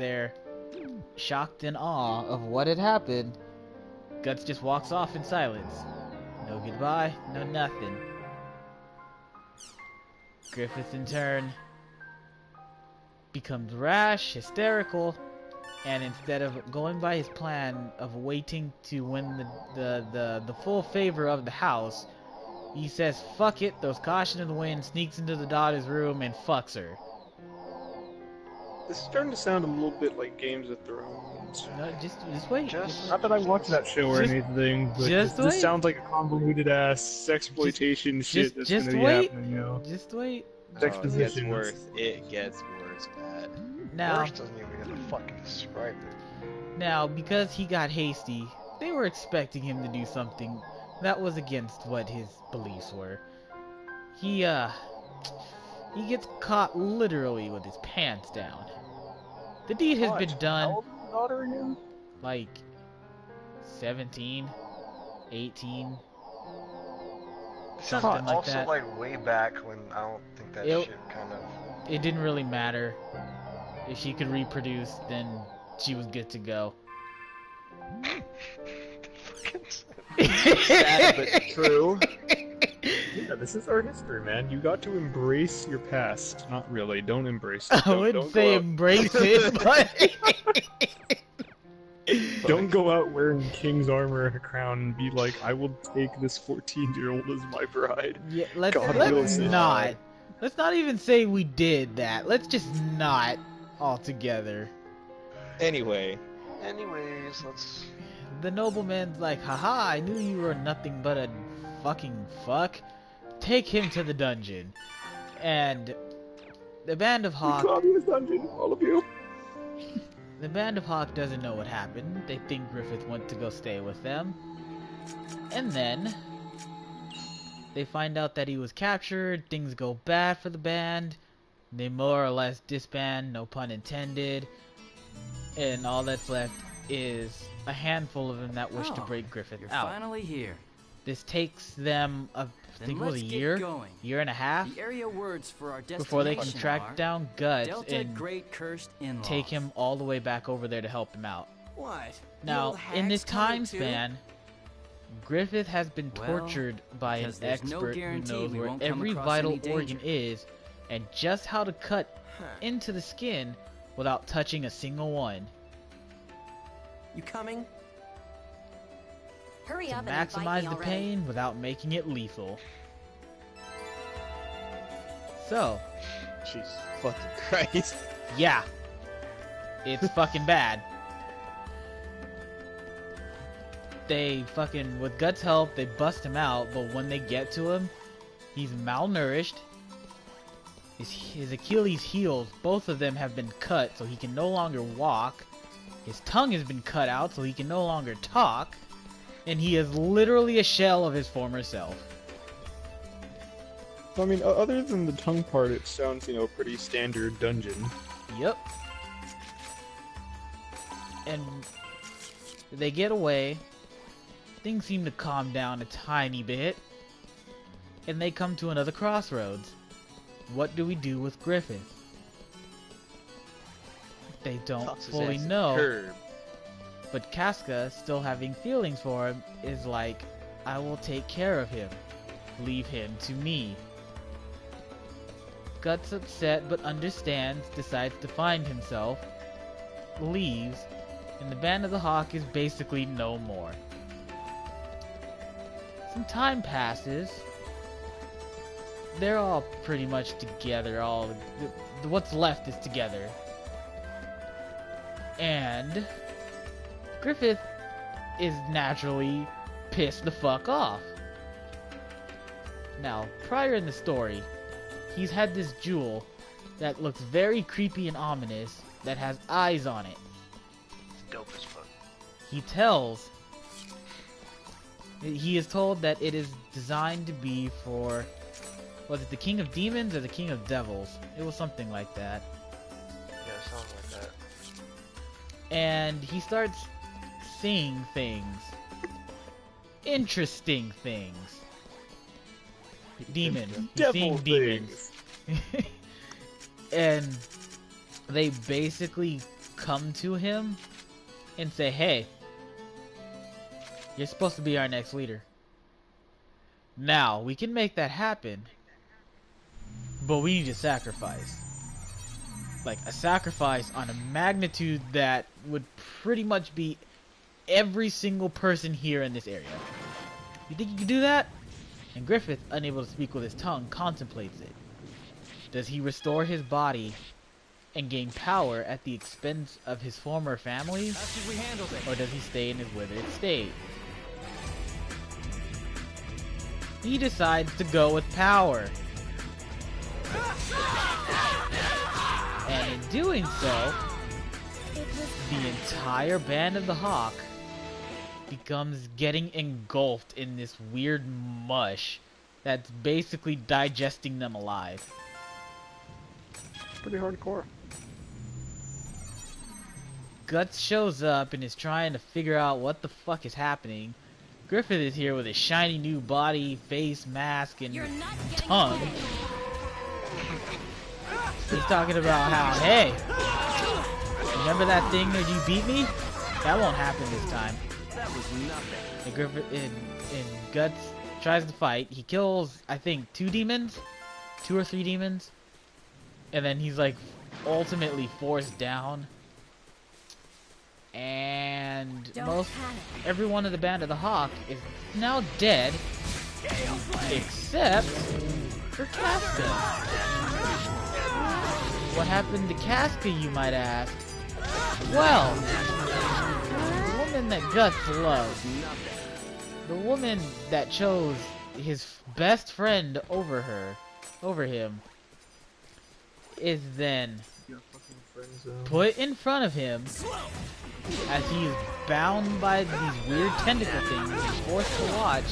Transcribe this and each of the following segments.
there, shocked in awe of what had happened, Guts just walks off in silence. No goodbye, no nothing. Griffith, in turn, becomes rash, hysterical, and instead of going by his plan of waiting to win the full favor of the house, he says fuck it, throws caution to the wind, sneaks into the daughter's room, and fucks her. This is starting to sound a little bit like Games of Thrones. No, just wait. Not that I watch that show or anything, but this sounds like a convoluted ass sexploitation shit that's gonna be happening, you know. Just wait. It gets worse, Pat. Now, Worse doesn't even get to fucking describe it. Now, because he got hasty, they were expecting him to do something that was against what his beliefs were. He gets caught literally with his pants down. The deed has been done. How old is the daughter again? Like 17, 18, something like also, that. like, way back when I don't think that shit kind of... It didn't really matter. If she could reproduce, then she was good to go. Sad but true. Yeah, this is our history, man. You got to embrace your past. Not really. Don't embrace it. I wouldn't say embrace it, but... Don't go out wearing king's armor and a crown and be like, I will take this 14-year-old as my bride. Yeah, let's not. Let's not even say we did that. Let's just not altogether. Anyways, let's... The nobleman's like, haha, I knew you were nothing but a fucking fuck. Take him to the dungeon. And the Band of Hawk... dungeon, all of you. The Band of Hawk doesn't know what happened. They think Griffith went to go stay with them. And then they find out that he was captured. Things go bad for the band. They more or less disband, no pun intended. And all that's left is a handful of them that wish to break Griffith out. You're finally here. This takes them, I think it was a year and a half, the area words for our before they can track down Guts Delta and Great Cursed In-laws. take him all the way back over there to help him out. What? Now, in this time span, Griffith has been tortured by an expert who knows where every vital organ is and just how to cut into the skin without touching a single one. You coming? To maximize the pain without making it lethal. So, Jesus fucking Christ. Yeah, it's fucking bad. They fucking, with Guts' help, they bust him out, but when they get to him, he's malnourished. His Achilles heels, both of them have been cut, so he can no longer walk. His tongue has been cut out, so he can no longer talk. And he is literally a shell of his former self. So, I mean, other than the tongue part, it sounds, you know, pretty standard dungeon. Yep. And they get away. Things seem to calm down a tiny bit. And they come to another crossroads. What do we do with Griffith? They don't fully know. But Casca, still having feelings for him, is like, I will take care of him. Leave him to me. Guts upset but understands, decides to find himself, leaves, and the Band of the Hawk is basically no more. Some time passes. They're all pretty much together. What's left is together. And Griffith is naturally pissed the fuck off. Now, prior in the story, he's had this jewel that looks very creepy and ominous that has eyes on it. It's dope as fuck. He is told that it is designed to be for, was it the King of Demons or the King of Devils? It was something like that. Yeah, something like that. And he starts seeing things. Interesting things. Demons. He's seeing demons. And they basically come to him and say, hey, you're supposed to be our next leader. Now, we can make that happen, but we need a sacrifice. Like, a sacrifice on a magnitude that would pretty much be every single person here in this area. You think you can do that? And Griffith, unable to speak with his tongue, contemplates it. Does he restore his body and gain power at the expense of his former family? Or does he stay in his withered state? He decides to go with power. And in doing so, the entire band of the Hawk becomes getting engulfed in this weird mush that's basically digesting them alive. Pretty hardcore. Guts shows up and is trying to figure out what the fuck is happening. Griffith is here with his shiny new body, face, mask, and tongue. He's talking about how, hey, remember that thing that you beat me? That won't happen this time. That was nothing. And Griffith and Guts tries to fight. He kills, I think, 2 or 3 demons, and then he's like ultimately forced down. And everyone in the band of the Hawk is now dead, except for Casca. What happened to Casca, you might ask? Well, the woman that Guts loves, the woman that chose his best friend over him, is then put in front of him as he is bound by these weird tentacle things and forced to watch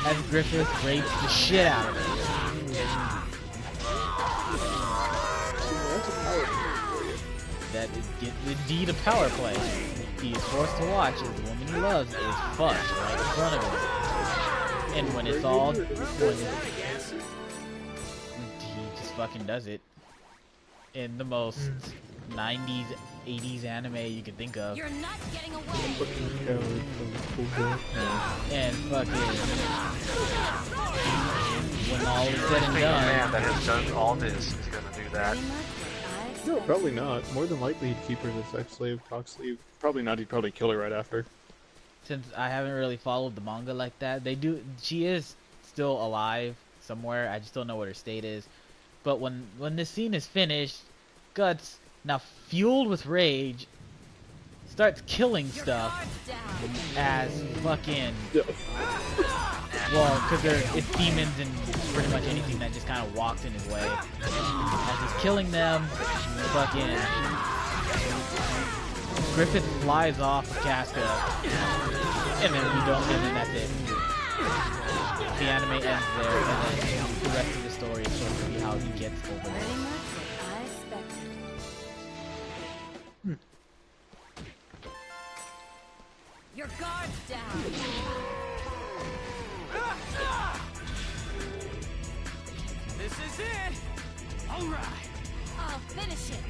as Griffith rapes the shit out of him. That is indeed a power play. He is forced to watch as the woman he loves is fucked right in front of him. And when it's all... he just fucking does it. In the most 90s, 80s anime you can think of. You're not getting away. And fucking... when all is said and The done... man that has done all this is gonna do that. No, probably not. More than likely he'd keep her as a sex slave, cock slave. Probably not, he'd probably kill her right after. Since I haven't really followed the manga like that, she is still alive somewhere. I just don't know what her state is. But when this scene is finished, Guts, now fueled with rage, starts killing stuff as fucking... well, because it's demons and pretty much anything that just kind of walks in his way. As he's killing them, fucking... Griffith flies off of Casca, and then and then that's it. The anime ends there, and then the rest of the story is supposed to be how he gets over there. Your guard's down. This is it! Alright! I'll finish it.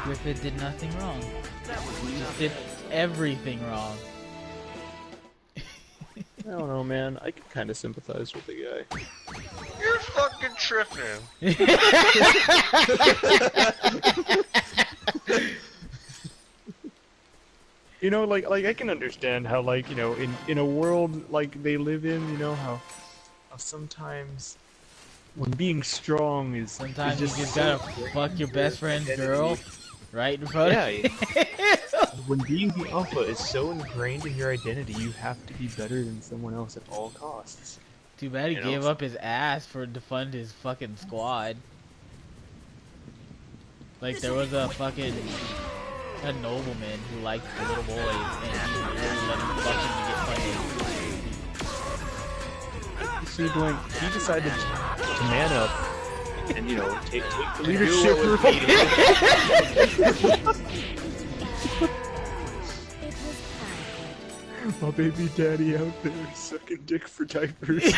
Griffith did nothing wrong. He just did everything wrong. I don't know, man. I can kind of sympathize with the guy. You're fucking tripping. You know, like I can understand how, like, you know, in a world like they live in, you know, how sometimes when being strong is Sometimes is you just gotta fuck your best friend's girl right in front of you. When being the alpha is so ingrained in your identity, you have to be better than someone else at all costs. Too bad he gave up his ass to fund his fucking squad. Like, there was a nobleman who liked the little boys, and he really let him fuck him to get funding. See, Dwayne, he decided to man up and, you know, take the Do leadership what was needed. It was adequate. My baby daddy out there sucking dick for diapers.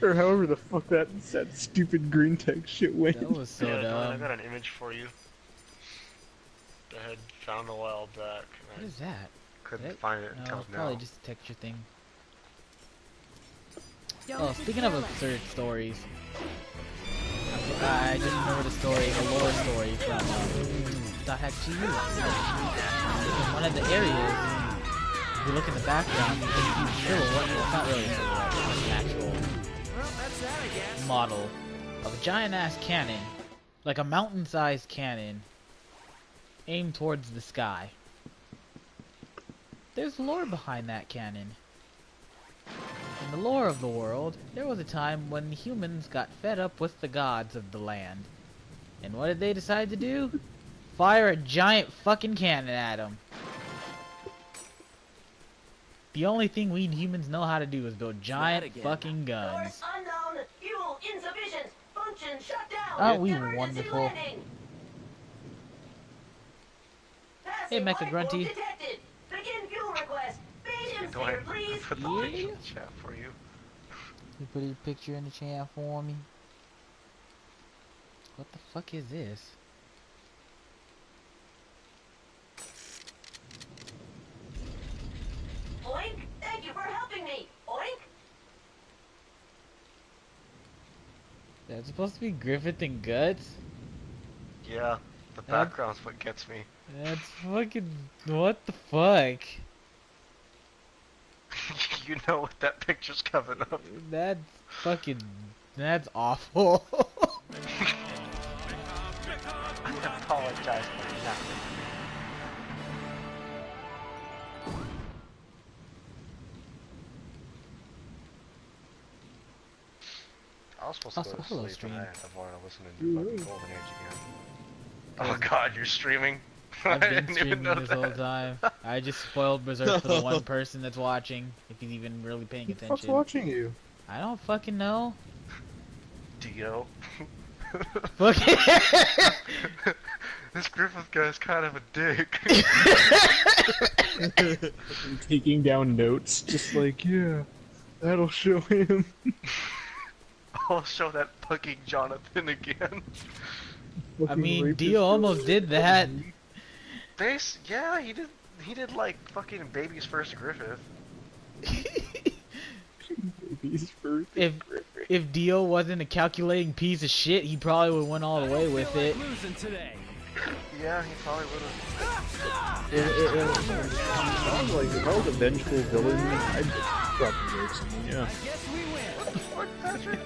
Or however the fuck that stupid green text shit went. That was so Yeah, Dylan, I dumb. got an image for you. That I had found a while back. What And is that? I couldn't That- find it No, until it's now. probably just a texture thing. Don't Oh, speaking of destroy us. absurd stories, I just remember the story, the lore story from .hack2u. In one of the areas, if you look in the background, you can see silhouette. Well, it's not really a silhouette, it's an actual Well, that's that, I guess. model of a giant-ass cannon, like a mountain-sized cannon, aimed towards the sky. There's lore behind that cannon. In the lore of the world, there was a time when humans got fed up with the gods of the land. And what did they decide to do? Fire a giant fucking cannon at them. The only thing we humans know how to do is build giant again. fucking guns. Unknown, fuel insufficient, function shut down. Aren't we Emergency wonderful? landing. Hey, Passing Mecha light Grunty. bulb detected. Begin fuel request. Medium Do I steer, please. put the picture in the chat for you? You put your picture in the chat for me. What the fuck is this? Oink. Thank you for helping me. Oink. That's supposed to be Griffith and Guts? Yeah, the background's what gets me. That's fucking... What the fuck? You know what that picture's coming up. That's fucking... That's awful. I apologize for nothing. I was supposed to Also, go to hello, sleep stream. and I ended up wanting to listen to fucking Golden Age again. Oh god, you're streaming? I've I been didn't even streaming know this whole that. time. I just spoiled Berserk for the one person that's watching, if he's even really paying Who the fuck's attention. watching you? I don't fucking know. Dio. Fuck This Griffith guy's kind of a dick. I'm taking down notes, just like, yeah, that'll show him. I'll show that fucking Jonathan again. I Fucking mean, rapist. Dio almost did that. Yeah, he did like fucking baby's first Griffith. Baby's first. If Dio wasn't a calculating piece of shit, he probably would have went all the way with it. Losing today. Yeah, he probably would have. If I was a vengeful villain, I'd probably rape someone, yeah. Guess we win. Fuck, Patrick.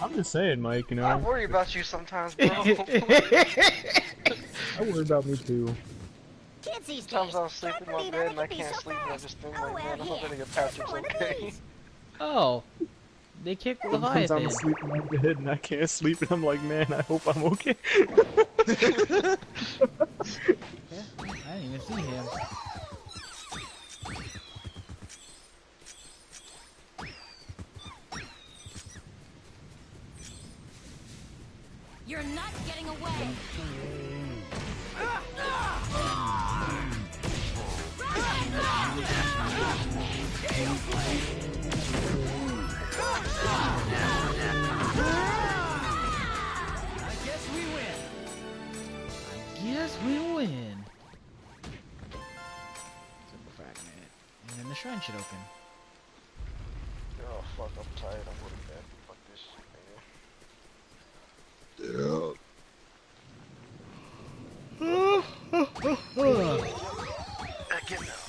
I'm just saying, Mike, you know, I worry about you sometimes, bro. I worry about me too. Kids these days. Sometimes I'm sleeping in my Can't bed and I believe can't so sleep and I fast. just think Oh, like, well, man, I'm here. hoping to get Have Patrick's one of okay. these. Oh, they kicked Sometimes Leviathan. I'm asleep in my bed and I can't sleep, and I'm like, man, I hope I'm okay. Yeah, I didn't even see him. You're not getting away. I guess we win. Yes, we win. Simple fragment. And then the shrine should open. Oh fuck, I'm tired. I'm going to bed. Fuck this shit, nigga.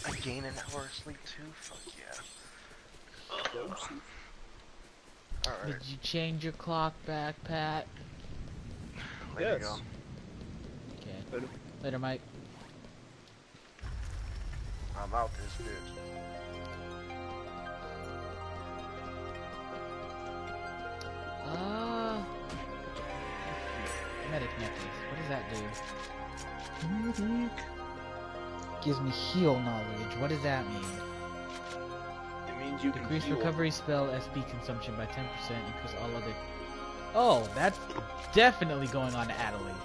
I gain an hour of sleep too? Fuck yeah. Alright, Did you change your clock back, Pat? there you go. Okay. Later. Later, Mike. I'm out this bitch. Medic necklace. What does that do? Gives me heal knowledge. What does that mean? It means you can Decrease heal. recovery spell SP consumption by 10%. Increase all other. Oh, that's definitely going on to Adelaide.